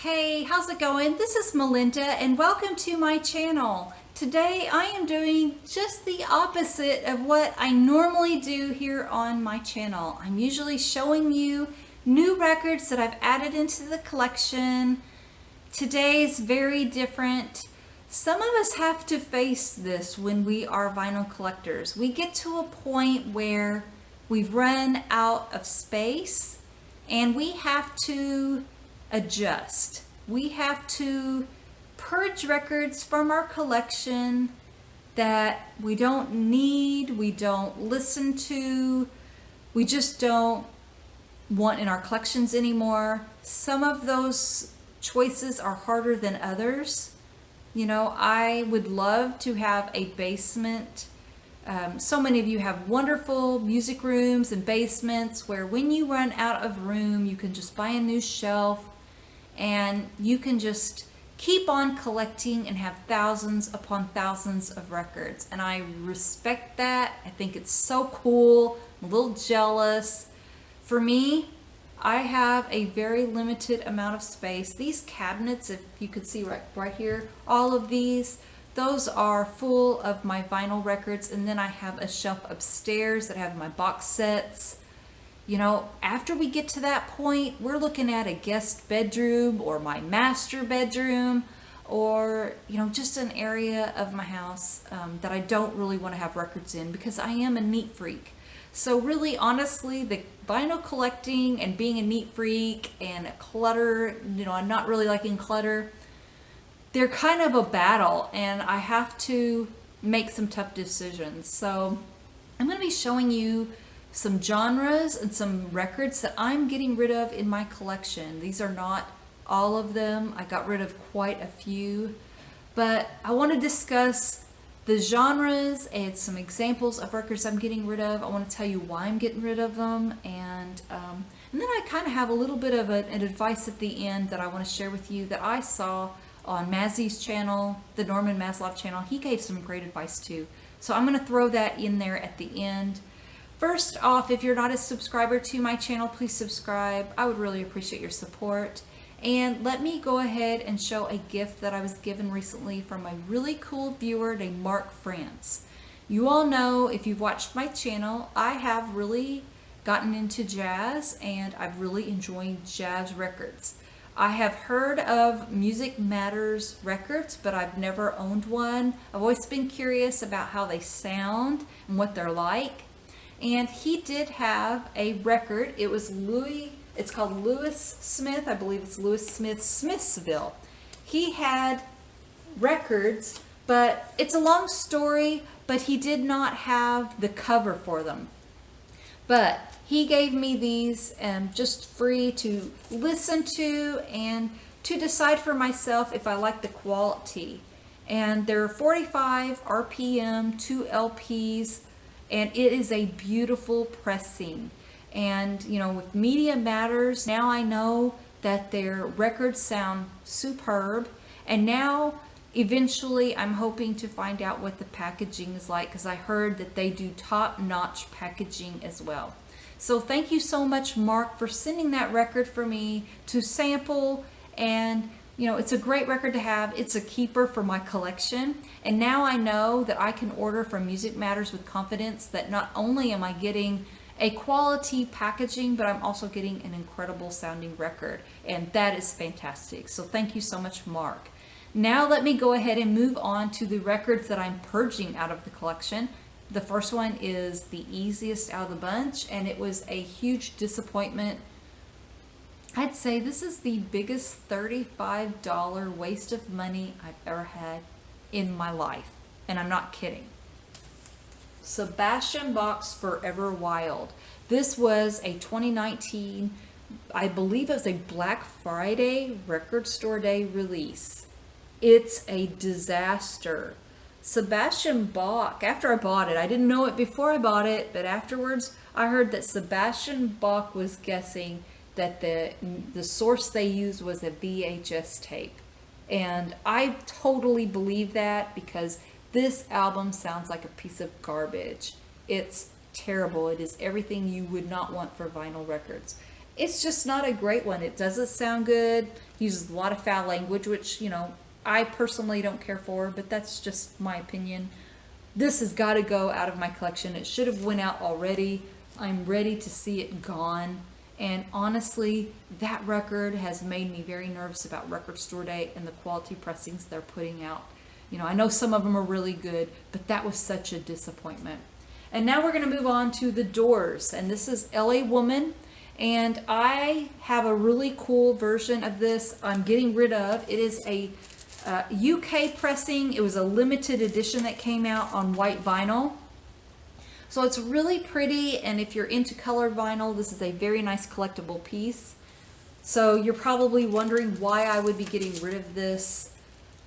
Hey, how's it going? This is Melinda and welcome to my channel. Today I am doing just the opposite of what I normally do here on my channel. I'm usually showing you new records that I've added into the collection. Today's very different. Some of us have to face this when we are vinyl collectors. We get to a point where we've run out of space and we have to adjust. We have to purge records from our collection that we don't need, we don't listen to, we just don't want in our collections anymore. Some of those choices are harder than others. You know, I would love to have a basement. So many of you have wonderful music rooms and basements where when you run out of room, you can just buy a new shelf and you can just keep on collecting and have thousands upon thousands of records. And I respect that. I think it's so cool. I'm a little jealous. For me, I have a very limited amount of space. These cabinets, if you could see right here, all of these, those are full of my vinyl records. And then I have a shelf upstairs that have my box sets. You know, after we get to that point, we're looking at a guest bedroom or my master bedroom or, you know, just an area of my house that I don't really want to have records in because I am a neat freak. So really, honestly, the vinyl collecting and being a neat freak and a clutter, you know, I'm not really liking clutter. They're kind of a battle and I have to make some tough decisions. So I'm going to be showing you some genres and some records that I'm getting rid of in my collection. These are not all of them. I got rid of quite a few, but I want to discuss the genres and some examples of records I'm getting rid of. I want to tell you why I'm getting rid of them, and then I kind of have a little bit of an advice at the end that I want to share with you that I saw on Mazzy's channel, the Norman Maslov channel. He gave some great advice too. So I'm going to throw that in there at the end. First off, if you're not a subscriber to my channel, please subscribe. I would really appreciate your support. And let me go ahead and show a gift that I was given recently from a really cool viewer named Mark France. You all know, if you've watched my channel, I have really gotten into jazz and I've really enjoyed jazz records. I have heard of Music Matters records, but I've never owned one. I've always been curious about how they sound and what they're like. And he did have a record. It was it's called Lewis Smith. I believe it's Lewis Smith's Smithsville. He had records, but it's a long story, but he did not have the cover for them. But he gave me these just free to listen to and to decide for myself if I like the quality. And they're 45 RPM, 2 LPs, and it is a beautiful pressing. And you know, with Media Matters, now I know that their records sound superb. And now eventually I'm hoping to find out what the packaging is like, because I heard that they do top-notch packaging as well. So thank you so much, Mark, for sending that record for me to sample. And you know, it's a great record to have. It's a keeper for my collection. And now I know that I can order from Music Matters with confidence that not only am I getting a quality packaging, but I'm also getting an incredible sounding record. And that is fantastic. So thank you so much, Mark. Now let me go ahead and move on to the records that I'm purging out of the collection. The first one is the easiest out of the bunch, and it was a huge disappointment. I'd say this is the biggest $35 waste of money I've ever had in my life. And I'm not kidding. Sebastian Bach's Forever Wild. This was a 2019, I believe it was a Black Friday record store day release. It's a disaster. Sebastian Bach, after I bought it, I didn't know it before I bought it, but afterwards I heard that Sebastian Bach was guessing that the source they used was a VHS tape. And I totally believe that because this album sounds like a piece of garbage. It's terrible. It is everything you would not want for vinyl records. It's just not a great one. It doesn't sound good, uses a lot of foul language, which, I personally don't care for, but that's just my opinion. This has got to go out of my collection. It should have went out already. I'm ready to see it gone. And honestly, that record has made me very nervous about Record Store Day and the quality pressings they're putting out. I know some of them are really good, but that was such a disappointment. And now we're going to move on to The Doors, and this is LA Woman. And I have a really cool version of this I'm getting rid of. It is a UK pressing. It was a limited edition that came out on white vinyl. So it's really pretty, and if you're into colored vinyl, this is a very nice collectible piece. So you're probably wondering why I would be getting rid of this.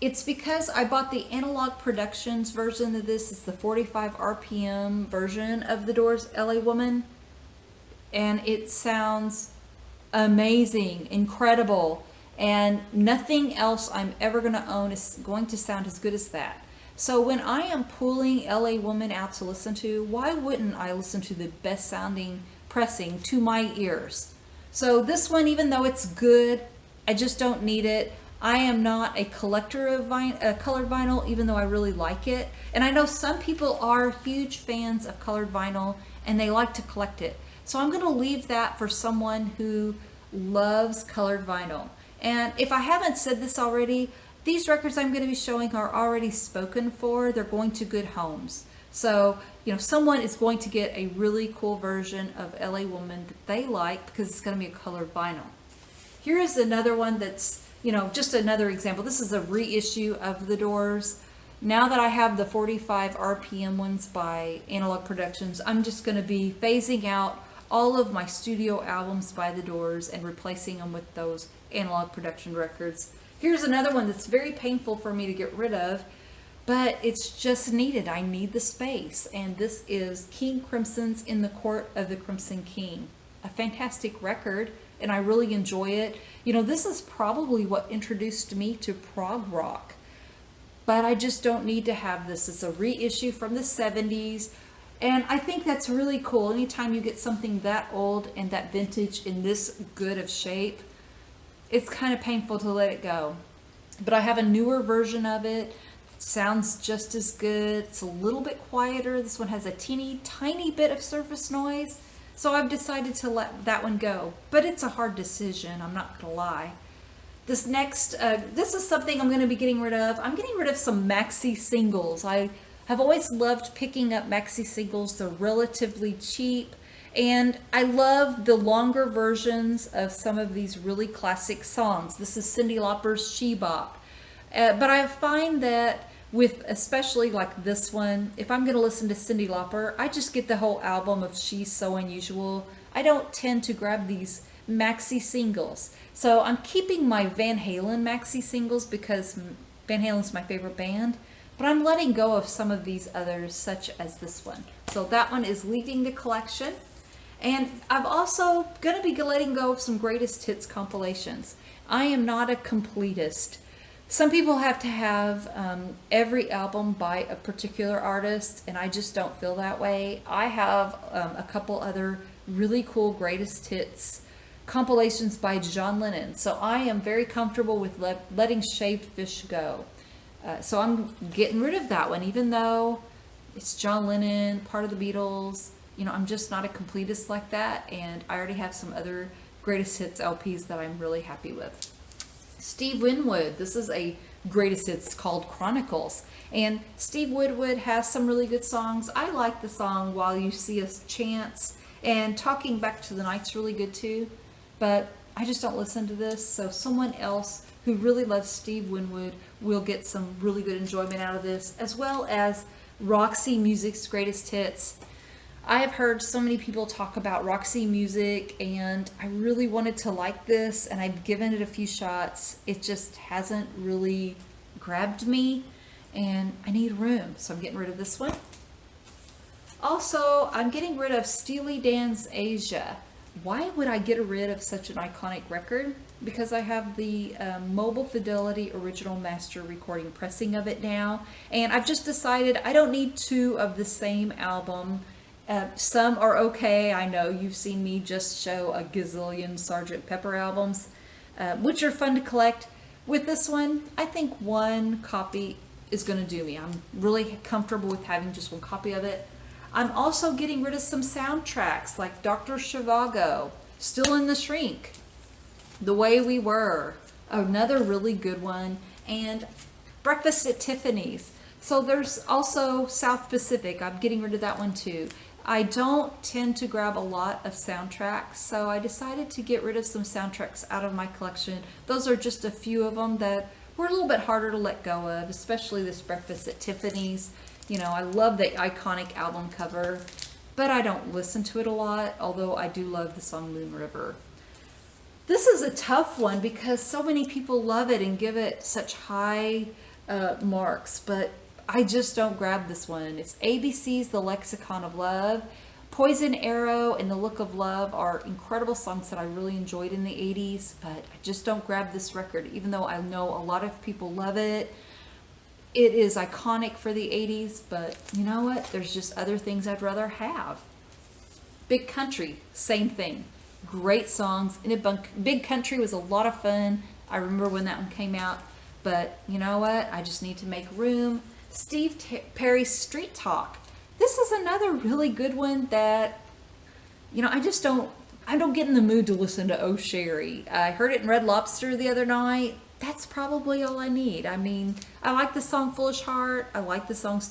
It's because I bought the Analog Productions version of this. It's the 45 RPM version of The Doors' LA Woman. And it sounds amazing, incredible, and nothing else I'm ever going to own is going to sound as good as that. So when I am pulling LA Woman out to listen to, why wouldn't I listen to the best sounding pressing to my ears? So this one, even though it's good, I just don't need it. I am not a collector of colored vinyl, even though I really like it. And I know some people are huge fans of colored vinyl and they like to collect it. So I'm going to leave that for someone who loves colored vinyl. And if I haven't said this already, these records I'm going to be showing are already spoken for. They're going to good homes. So, someone is going to get a really cool version of LA Woman that they like because it's going to be a colored vinyl. Here is another one that's, just another example. This is a reissue of The Doors. Now that I have the 45 RPM ones by Analog Productions, I'm just going to be phasing out all of my studio albums by The Doors and replacing them with those Analog Production records. Here's another one that's very painful for me to get rid of, but it's just needed. I need the space. And this is King Crimson's In the Court of the Crimson King. A fantastic record, and I really enjoy it. This is probably what introduced me to prog rock, but I just don't need to have this. It's a reissue from the 70s. And I think that's really cool. Anytime you get something that old and that vintage in this good of shape, it's kind of painful to let it go. But I have a newer version of it. It sounds just as good. It's a little bit quieter. This one has a teeny tiny bit of surface noise. So I've decided to let that one go. But it's a hard decision, I'm not gonna lie. This next, this is something I'm gonna be getting rid of. I'm getting rid of some maxi singles. I've always loved picking up maxi singles. They're relatively cheap, and I love the longer versions of some of these really classic songs. This is Cyndi Lauper's She Bop. But I find that with especially like this one, if I'm going to listen to Cyndi Lauper, I just get the whole album of She's So Unusual. I don't tend to grab these maxi singles. So I'm keeping my Van Halen maxi singles because Van Halen's my favorite band. But I'm letting go of some of these others, such as this one. So that one is leaving the collection. And I'm also going to be letting go of some greatest hits compilations. I am not a completist. Some people have to have every album by a particular artist, and I just don't feel that way. I have a couple other really cool greatest hits compilations by John Lennon. So I am very comfortable with letting Shaved Fish go. So I'm getting rid of that one, even though it's John Lennon, part of the Beatles. I'm just not a completist like that, and I already have some other greatest hits LPs that I'm really happy with. Steve Winwood, this is a greatest hits called Chronicles, and Steve Winwood has some really good songs. I like the song While You See Us Chance, and Talking Back to the Night's really good too, but I just don't listen to this, so someone else who really loves Steve Winwood will get some really good enjoyment out of this, as well as Roxy Music's greatest hits. I have heard so many people talk about Roxy Music, and I really wanted to like this, and I've given it a few shots. It just hasn't really grabbed me, and I need room, so I'm getting rid of this one. Also, I'm getting rid of Steely Dan's Asia. Why would I get rid of such an iconic record? Because I have the Mobile Fidelity original master recording pressing of it now, and I've just decided I don't need two of the same album, Some are okay. I know you've seen me just show a gazillion Sgt. Pepper albums, which are fun to collect. With this one, I think one copy is going to do me. I'm really comfortable with having just one copy of it. I'm also getting rid of some soundtracks like Dr. Zhivago, Still in the Shrink, The Way We Were, another really good one, and Breakfast at Tiffany's. So there's also South Pacific. I'm getting rid of that one too. I don't tend to grab a lot of soundtracks, so I decided to get rid of some soundtracks out of my collection. Those are just a few of them that were a little bit harder to let go of, especially this Breakfast at Tiffany's. You know, I love the iconic album cover, but I don't listen to it a lot, although I do love the song Moon River. This is a tough one because so many people love it and give it such high marks, but I just don't grab this one. It's ABC's The Lexicon of Love. Poison Arrow and The Look of Love are incredible songs that I really enjoyed in the 80s, but I just don't grab this record, even though I know a lot of people love it. It is iconic for the 80s, but you know what? There's just other things I'd rather have. Big Country, same thing. Great songs. And Big Country was a lot of fun. I remember when that one came out, but you know what? I just need to make room. Steve Perry's Street Talk. This is another really good one that, you know, I don't get in the mood to listen to Oh Sherry. I heard it in Red Lobster the other night. That's probably all I need. I mean, I like the song Foolish Heart. I like the song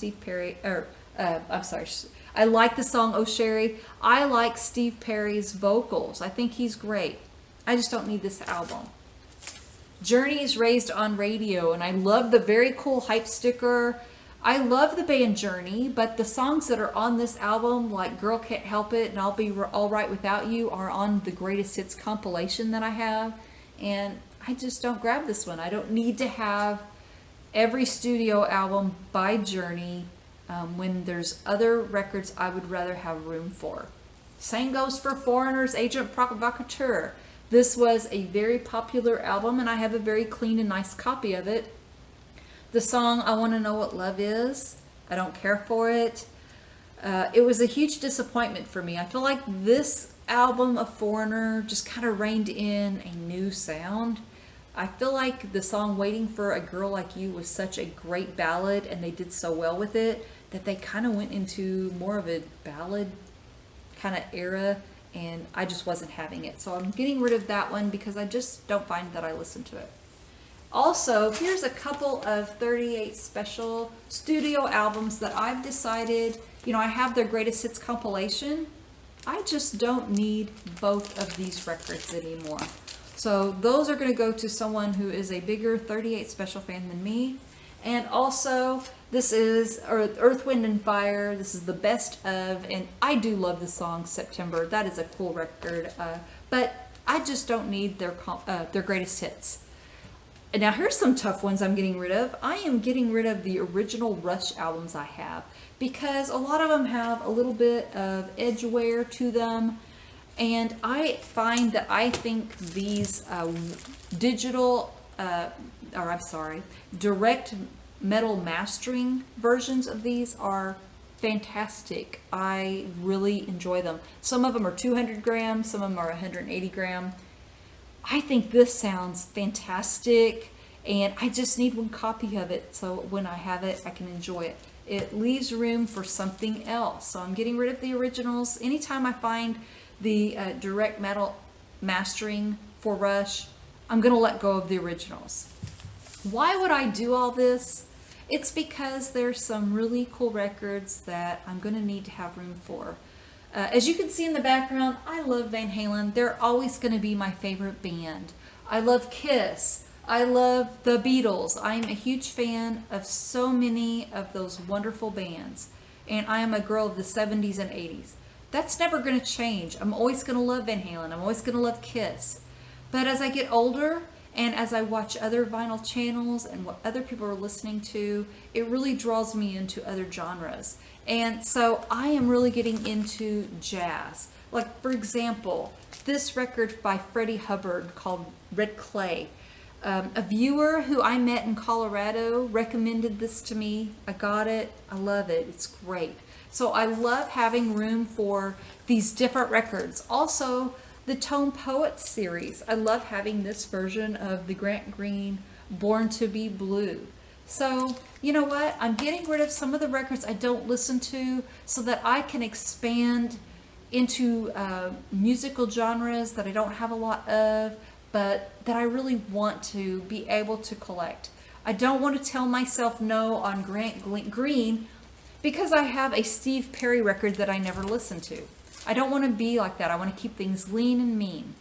I like the song Oh Sherry. I like Steve Perry's vocals. I think he's great. I just don't need this album. Journey is Raised on Radio, and I love the very cool hype sticker. I love the band Journey, but the songs that are on this album, like Girl Can't Help It and I'll Be Alright Without You, are on the Greatest Hits compilation that I have, and I just don't grab this one. I don't need to have every studio album by Journey when there's other records I would rather have room for. Same goes for Foreigner's Agent Provocateur. This was a very popular album, and I have a very clean and nice copy of it. The song I Want to Know What Love Is, I don't care for it. It was a huge disappointment for me. I feel like this album of Foreigner just kind of reined in a new sound. I feel like the song Waiting for a Girl Like You was such a great ballad, and they did so well with it that they kind of went into more of a ballad kind of era, and I just wasn't having it. So I'm getting rid of that one because I just don't find that I listen to it. Also, here's a couple of 38 special studio albums that I've decided, you know, I have their greatest hits compilation. I just don't need both of these records anymore. So those are going to go to someone who is a bigger 38 special fan than me. And also, this is Earth, Wind, and Fire. This is the best of, and I do love the song September. That is a cool record, but I just don't need their greatest hits. And now here's some tough ones I'm getting rid of. I am getting rid of the original Rush albums I have because a lot of them have a little bit of edge wear to them. And I find that I think these direct metal mastering versions of these are fantastic. I really enjoy them. Some of them are 200 grams, some of them are 180 gram. I think this sounds fantastic, and I just need one copy of it, so when I have it, I can enjoy it. It leaves room for something else, so I'm getting rid of the originals. Anytime I find the direct metal mastering for Rush, I'm going to let go of the originals. Why would I do all this? It's because there's some really cool records that I'm going to need to have room for. As you can see in the background, I love Van Halen. They're always going to be my favorite band. I love Kiss. I love the Beatles. I'm a huge fan of so many of those wonderful bands. And I am a girl of the 70s and 80s. That's never going to change. I'm always going to love Van Halen. I'm always going to love Kiss. But as I get older, and as I watch other vinyl channels and what other people are listening to, it really draws me into other genres. And so I am really getting into jazz. Like, for example, this record by Freddie Hubbard called Red Clay. A viewer who I met in Colorado recommended this to me. I got it. I love it. It's great. So I love having room for these different records. Also, the Tone Poets series. I love having this version of the Grant Green Born to Be Blue. So, you know what? I'm getting rid of some of the records I don't listen to so that I can expand into musical genres that I don't have a lot of, but that I really want to be able to collect. I don't want to tell myself no on Grant Green because I have a Steve Perry record that I never listened to. I don't want to be like that. I want to keep things lean and mean.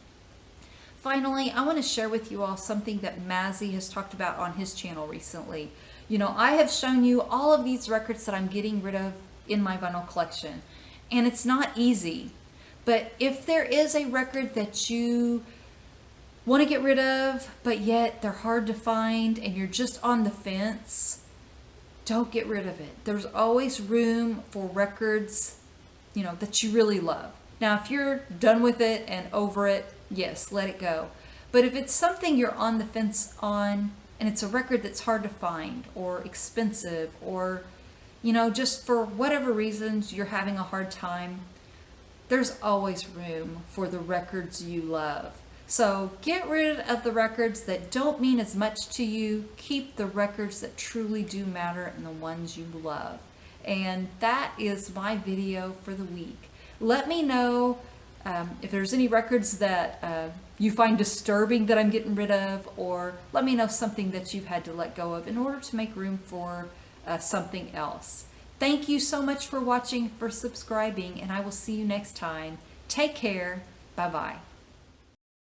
Finally, I want to share with you all something that Mazzy has talked about on his channel recently. You know, I have shown you all of these records that I'm getting rid of in my vinyl collection, and it's not easy. But if there is a record that you want to get rid of, but yet they're hard to find and you're just on the fence, don't get rid of it. There's always room for records, you know, that you really love. Now, if you're done with it and over it, yes, let it go. But if it's something you're on the fence on and it's a record that's hard to find or expensive or, you know, just for whatever reasons you're having a hard time, there's always room for the records you love. So get rid of the records that don't mean as much to you. Keep the records that truly do matter and the ones you love. And that is my video for the week. Let me know if there's any records that you find disturbing that I'm getting rid of, or let me know something that you've had to let go of in order to make room for something else. Thank you so much for watching, for subscribing, and I will see you next time. Take care. Bye-bye.